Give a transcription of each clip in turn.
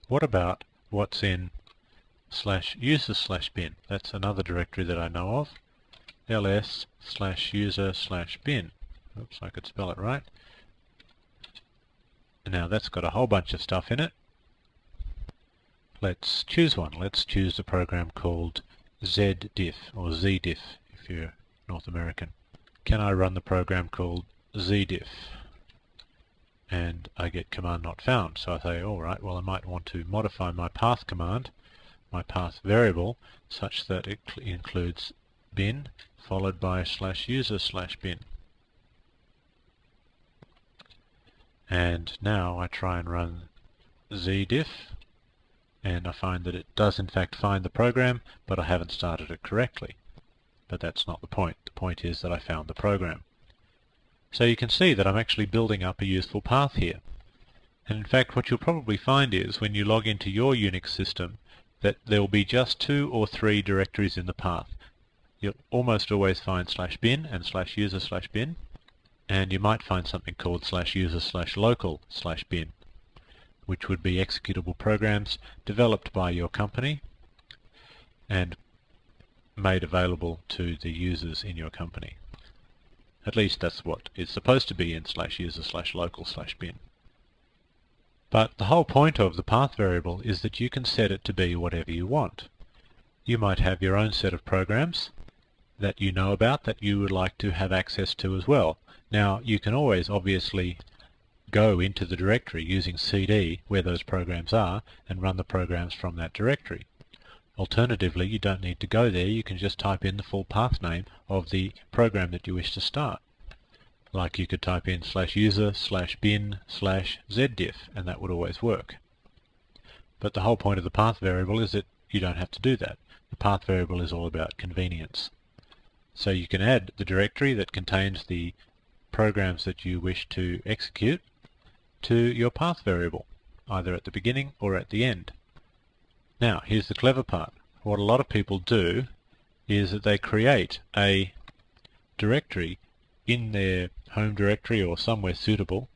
What about what's in /user/bin? That's another directory that I know of. ls/user/bin. Oops, I could spell it right. Now that's got a whole bunch of stuff in it. Let's choose one. Let's choose a program called zdiff, or zdiff if you're North American. Can I run the program called zdiff? And I get command not found. So I say, alright, well I might want to modify my path command, my path variable, such that it includes bin followed by /user/bin. And now I try and run zdiff, and I find that it does in fact find the program, but I haven't started it correctly. But that's not the point. The point is that I found the program. So you can see that I'm actually building up a useful path here. And in fact what you'll probably find is when you log into your Unix system that there will be just 2 or 3 directories in the path. You'll almost always find /bin and /user/bin, and you might find something called /user/local/bin, which would be executable programs developed by your company and made available to the users in your company. At least that's what it's supposed to be in /user/local/bin. But the whole point of the path variable is that you can set it to be whatever you want. You might have your own set of programs that you know about that you would like to have access to as well. Now you can always obviously go into the directory using cd where those programs are and run the programs from that directory. Alternatively, you don't need to go there, you can just type in the full path name of the program that you wish to start. Like you could type in /user/bin/zdiff and that would always work. But the whole point of the path variable is that you don't have to do that. The path variable is all about convenience. So you can add the directory that contains the programs that you wish to execute to your path variable, either at the beginning or at the end. Now, here's the clever part. What a lot of people do is that they create a directory in their home directory or somewhere suitable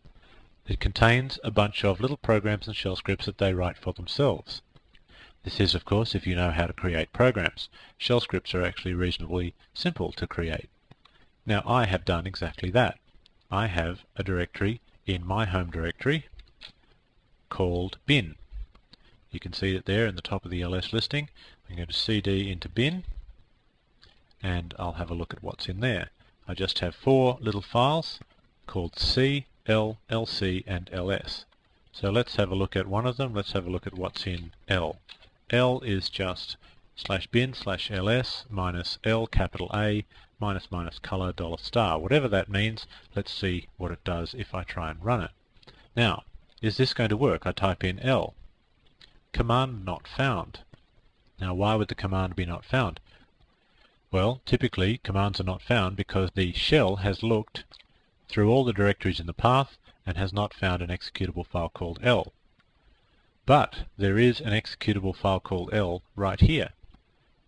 that contains a bunch of little programs and shell scripts that they write for themselves. This is, of course, if you know how to create programs. Shell scripts are actually reasonably simple to create. Now, I have done exactly that. I have a directory in my home directory called bin. You can see it there in the top of the ls listing. I'm going to cd into bin and I'll have a look at what's in there. I just have 4 little files called C, L, LC and LS. So let's have a look at one of them. Let's have a look at what's in L. L is just /bin/ls minus L capital A minus color $. Whatever that means, let's see what it does if I try and run it. Now, is this going to work? I type in L. Command not found. Now why would the command be not found? Well, typically commands are not found because the shell has looked through all the directories in the path and has not found an executable file called L. But there is an executable file called L right here.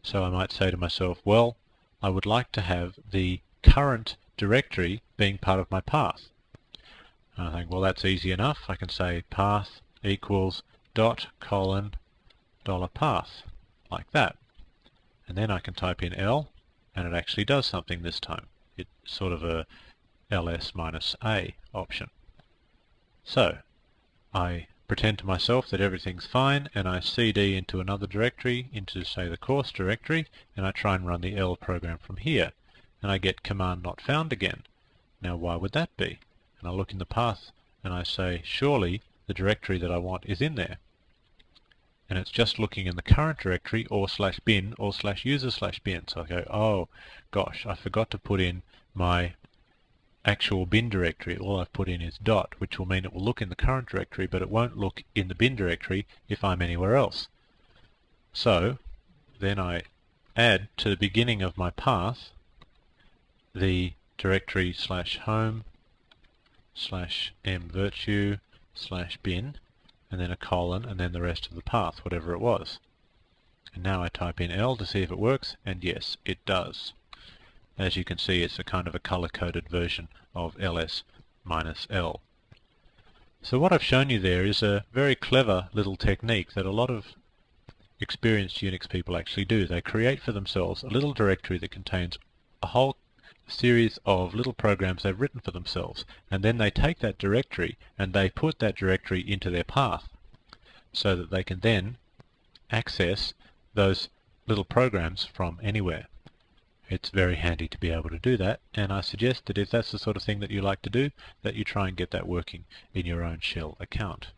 So I might say to myself, well, I would like to have the current directory being part of my path. And I think, well, that's easy enough. I can say path equals $path, like that. And then I can type in L, and it actually does something this time. It's sort of a ls minus a option. So I pretend to myself that everything's fine, and I cd into another directory, into say the course directory, and I try and run the L program from here, and I get command not found again. Now why would that be? And I look in the path and I say, surely the directory that I want is in there. And it's just looking in the current directory or /bin or /user/bin. So I go, oh gosh, I forgot to put in my actual bin directory. All I've put in is dot, which will mean it will look in the current directory, but it won't look in the bin directory if I'm anywhere else. So then I add to the beginning of my path the directory /home/mvirtue/bin, and then a colon, and then the rest of the path, whatever it was. And now I type in L to see if it works, and yes, it does. As you can see, it's a kind of a color-coded version of ls minus L. So what I've shown you there is a very clever little technique that a lot of experienced Unix people actually do. They create for themselves a little directory that contains a whole series of little programs they've written for themselves, and then they take that directory and they put that directory into their path so that they can then access those little programs from anywhere. It's very handy to be able to do that, and I suggest that if that's the sort of thing that you like to do, that you try and get that working in your own shell account.